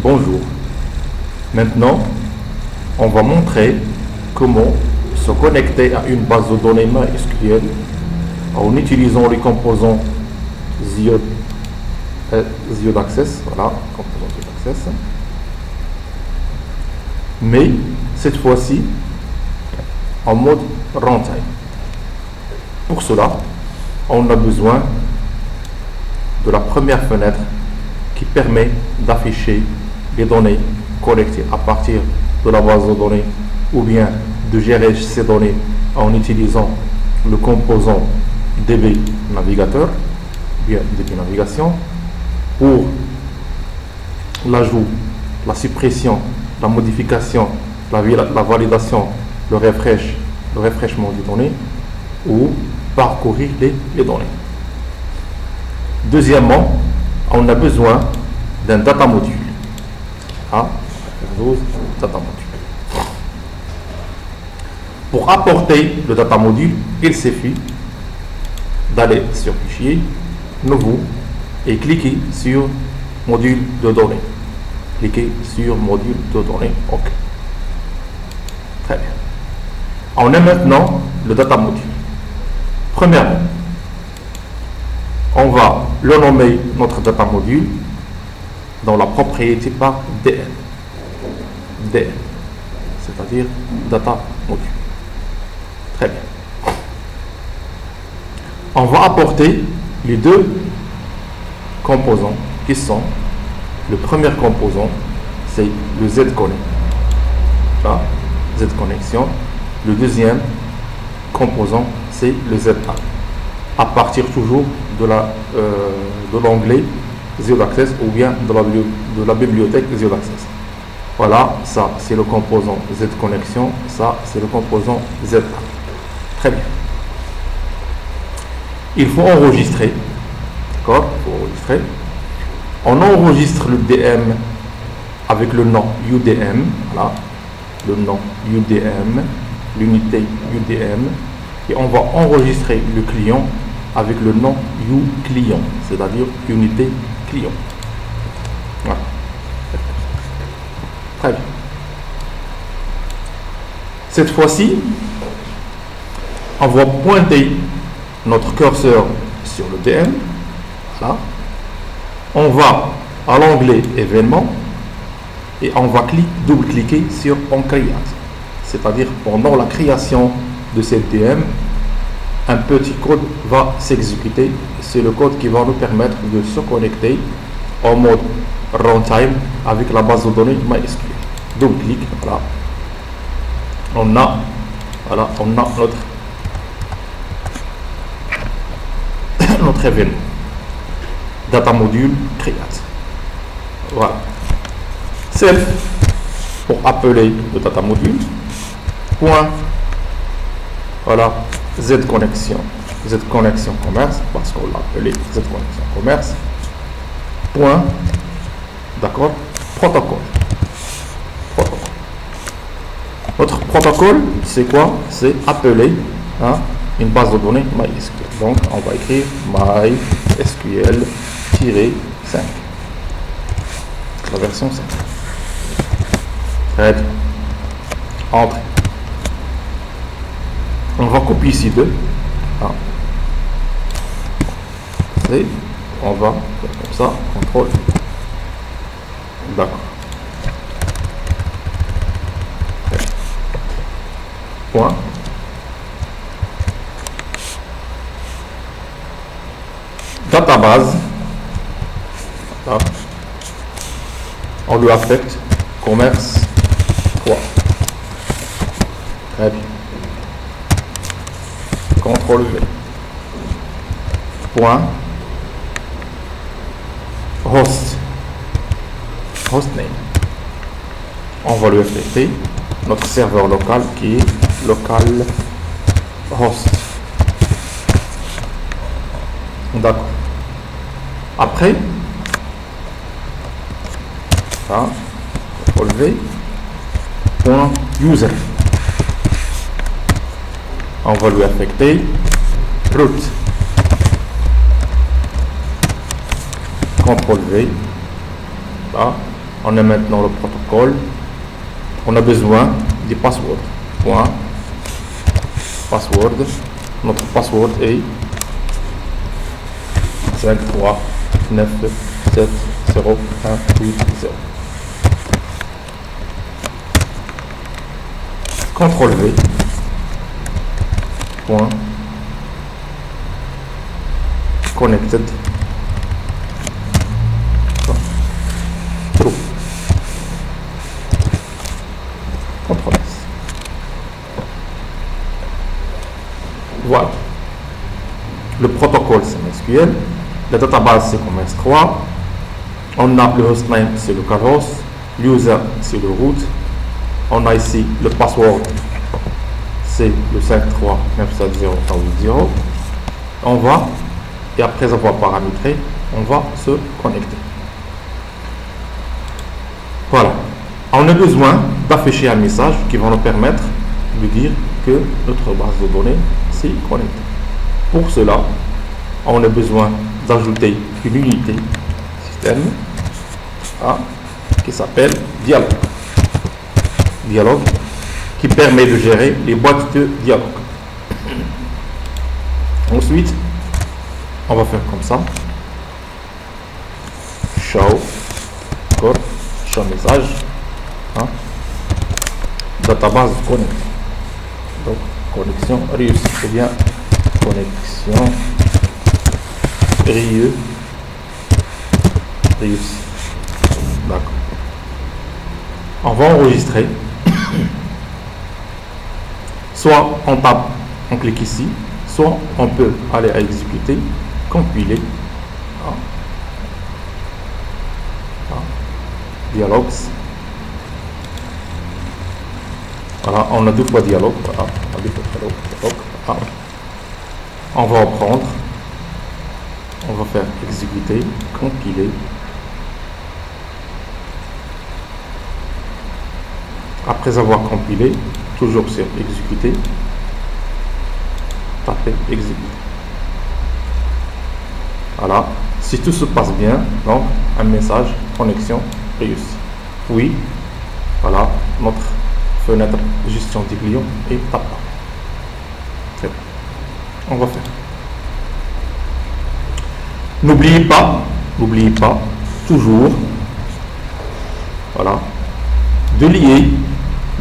Bonjour. Maintenant, on va montrer comment se connecter à une base de données MySQL en utilisant les composants Zio d'Access. Voilà, composants Zio d'Access. Mais cette fois-ci en mode runtime. Pour cela, on a besoin de la première fenêtre qui permet d'afficher les données collectées à partir de la base de données ou bien de gérer ces données en utilisant le composant DB navigateur, bien DB navigation, pour l'ajout, la suppression, la modification, la validation, le refreshment des données ou parcourir les données. Deuxièmement, on a besoin d'un data module. Data module. Pour apporter le data module, il suffit d'aller sur Fichier, Nouveau et cliquer sur Module de données. Cliquez sur Module de données. OK. Très bien. On a maintenant le data module. Premièrement, on va le nommer notre data module dans la propriété par DN. DN, c'est-à-dire data module. Très bien. On va apporter les deux composants qui sont le premier composant, c'est le Z-Connect. Z-Connexion. Le deuxième composant, c'est le Z-Add. À partir toujours de l'onglet Zio d'Access ou bien de la bibliothèque Zio d'Access. Voilà, ça c'est le composant Z-Connexion, ça c'est le composant Z-Add. Très bien. Il faut enregistrer. D'accord? Il faut enregistrer. On enregistre le DM avec le nom UDM. Voilà. Le nom UDM, l'unité UDM. Et on va enregistrer le client avec le nom uClient, c'est-à-dire unité client. Voilà. Très bien. Cette fois-ci, on va pointer notre curseur sur le DM. Voilà. On va à l'onglet événements et on va double-cliquer sur On Create. C'est-à-dire pendant la création de cette DM, un petit code va s'exécuter. C'est le code qui va nous permettre de se connecter en mode runtime avec la base de données MySQL. Double-clic, voilà. On a notre événement. Data module create. Voilà. Self pour appeler le data module. Point. Voilà. Z-Connexion commerce, parce qu'on l'a appelé Z-Connexion commerce. Point. D'accord. Protocole. Notre protocole, c'est quoi? C'est appeler une base de données MySQL. Donc, on va écrire MySQL-5. La version 5. Très bien. Entrée. On va copier ici 2. Et on va faire comme ça, CTRL. D'accord. Point. Database. Là. On lui affecte commerce 3. Très bien. CTRL V. Point. Hostname. On va lui affecter notre serveur local qui est localhost. D'accord. Après, CTRL V. Point user. On va lui affecter root. CTRL V. Là. On a maintenant le protocole. On a besoin du password. Point. Password. Notre password est 5, 3, 9, 7, 0, 1, 8, 0. CTRL V. Point. Connected. True. CTRL S. Voilà. Le protocole c'est MySQL. La database c'est comme S3. On a le hostname c'est localhost. L'user c'est le root. On a ici le password c'est le 5397080. On va, et après avoir paramétré, on va se connecter. Voilà. On a besoin d'afficher un message qui va nous permettre de dire que notre base de données s'est connectée. Pour cela, on a besoin d'ajouter une unité système qui s'appelle dialogue. Dialogue qui permet de gérer les boîtes de dialogue. Ensuite, on va faire comme ça. Show message. Database connectée. Donc, connexion réussie. Ou bien, connexion réussie. D'accord. On va enregistrer. Soit on tape, on clique ici, soit on peut aller à exécuter, compiler. Dialogues. Voilà, on a deux fois dialogue. Voilà, on va reprendre. On va faire exécuter, compiler. Après avoir compilé, toujours sur exécuter, taper exécuter. Voilà, si tout se passe bien, donc un message connexion réussie. Oui, voilà, notre fenêtre de gestion des clients est apparue. Très bien. On va faire. N'oubliez pas, toujours, voilà, de lier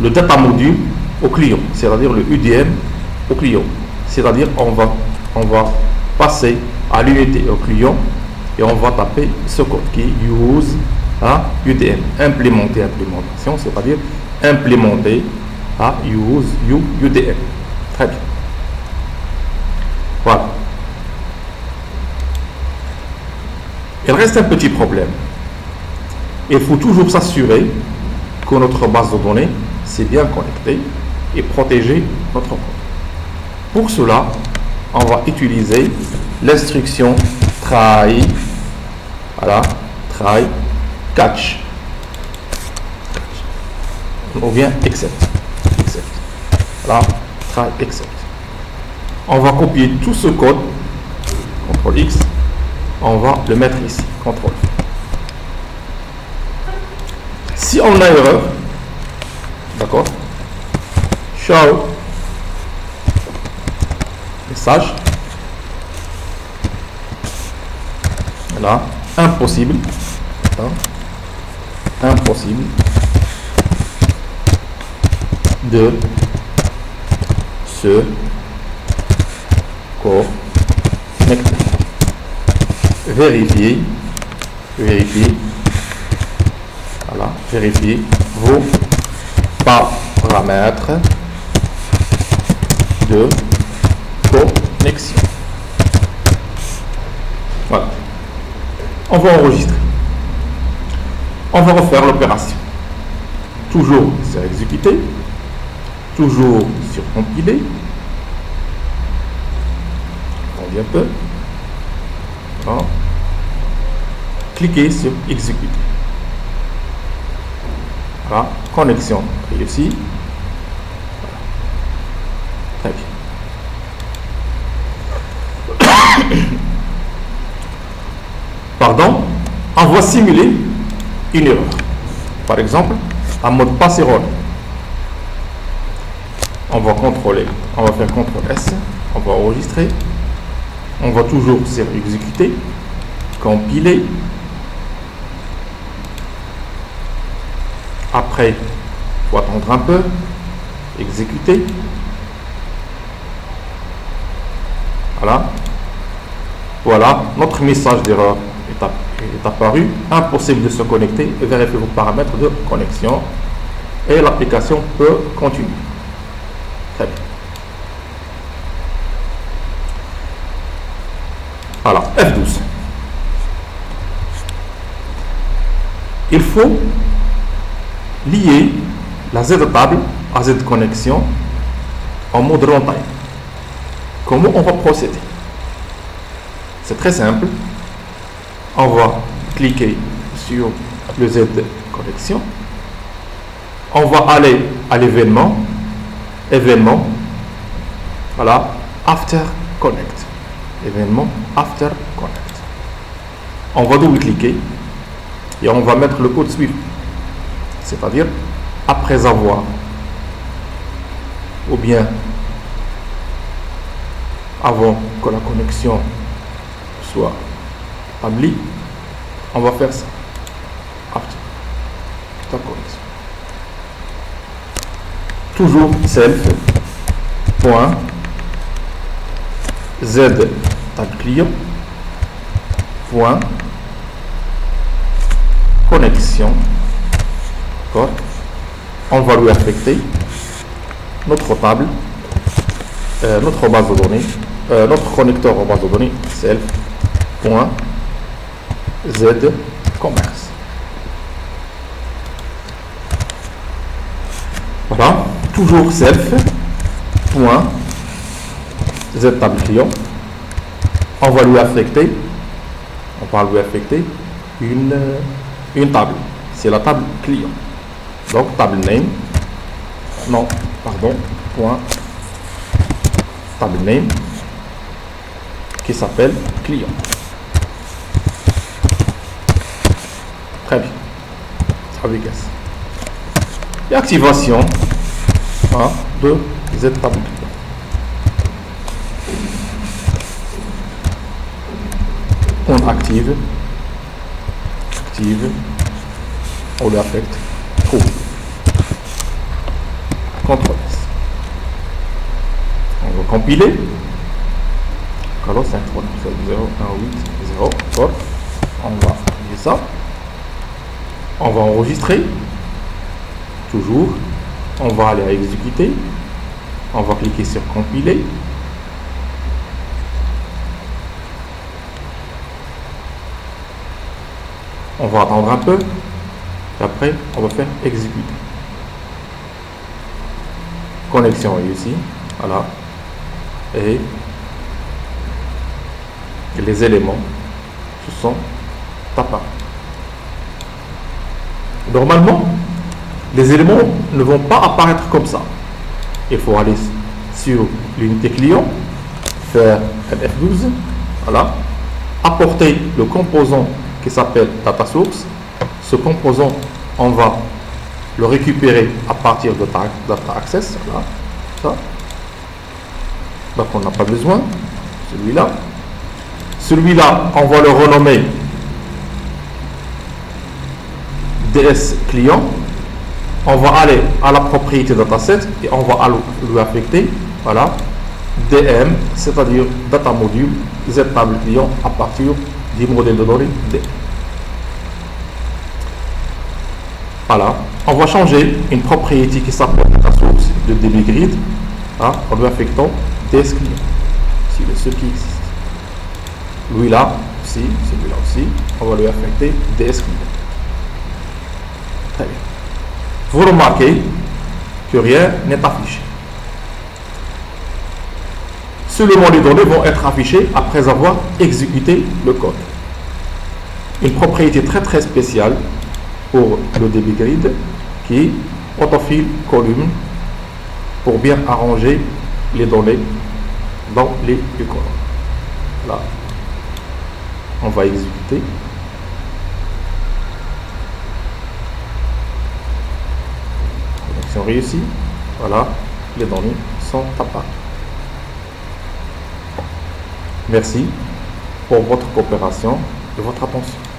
le data module au client, c'est-à-dire le UDM au client. C'est-à-dire on va passer à l'unité au client et on va taper ce code qui est use UDM, implémentation, c'est-à-dire implémenter use UDM. Très bien. Voilà. Il reste un petit problème. Il faut toujours s'assurer que notre base de données s'est bien connectée et protéger notre code. Pour cela, on va utiliser l'instruction try, voilà, try catch, ou bien except. Voilà, try except. On va copier tout ce code, CTRL X, on va le mettre ici, CTRL. Si on a erreur, d'accord, show message, là, impossible de se connecter. Vérifiez, voilà, vérifiez vos paramètres de connexion. Voilà. On va enregistrer. On va refaire l'opération. Toujours sur exécuter, toujours sur compiler. On un peu. Voilà. Cliquez sur exécuter. Voilà. Connexion réussie. Voilà. Très bien. Pardon, on va simuler une erreur. Par exemple, en mode passerelle, on va contrôler, on va faire CTRL S, on va enregistrer, on va toujours sur exécuter, compiler. Après, il faut attendre un peu, exécuter. Voilà. Voilà, notre message d'erreur est apparu. Impossible de se connecter. Vérifiez vos paramètres de connexion et l'application peut continuer. Très bien. Voilà, F12. Il faut lier la Z-table à Z-connexion en mode runtime. Comment on va procéder? C'est très simple. On va cliquer sur le Z connexion. On va aller à l'événement. Événement. Voilà. After connect. Événement after connect. On va double-cliquer et on va mettre le code suivant. C'est-à-dire, après avoir ou bien avant que la connexion soit établie, on va faire ça. After ta connexion. Toujours self point z table client point connexion. On va lui affecter notre table, notre base de données, notre connecteur en base de données self.z-commerce. Voilà, toujours self.z table client. On va lui affecter une table. C'est la table client. Donc table name, point table name qui s'appelle client. Très bien. Avec S. Et activation de Z table client. On active, on lui affecte true. CTRL S. On va compiler. Alors 5, 3, 0, 1, 8, 0. On va appuyer ça. On va enregistrer. Toujours. On va aller à exécuter. On va cliquer sur compiler. On va attendre un peu. Et après, on va faire exécuter. Connexion réussie. Voilà. Et les éléments se sont apparus. Normalement, les éléments ne vont pas apparaître comme ça. Il faut aller sur l'unité client, faire un F12, voilà, apporter le composant qui s'appelle data source. Ce composant, on va le récupérer à partir de data access, voilà, ça. Donc on n'a pas besoin. Celui-là, on va le renommer DS client. On va aller à la propriété dataset et on va lui affecter, voilà, DM, c'est-à-dire data module Z table client à partir du modèle de données D. Voilà, on va changer une propriété qui s'appelle data source de dbgrid en lui affectant DS client. C'est ce qui existe. Lui-là aussi, celui-là aussi, on va lui affecter DS client. Très bien. Vous remarquez que rien n'est affiché. Seulement les données vont être affichées après avoir exécuté le code. Une propriété très spéciale pour le dbgrid qui est autofill column pour bien arranger les données dans les colonnes. Là, on va exécuter. Mission réussie. Voilà, les données sont apparues. Merci pour votre coopération et votre attention.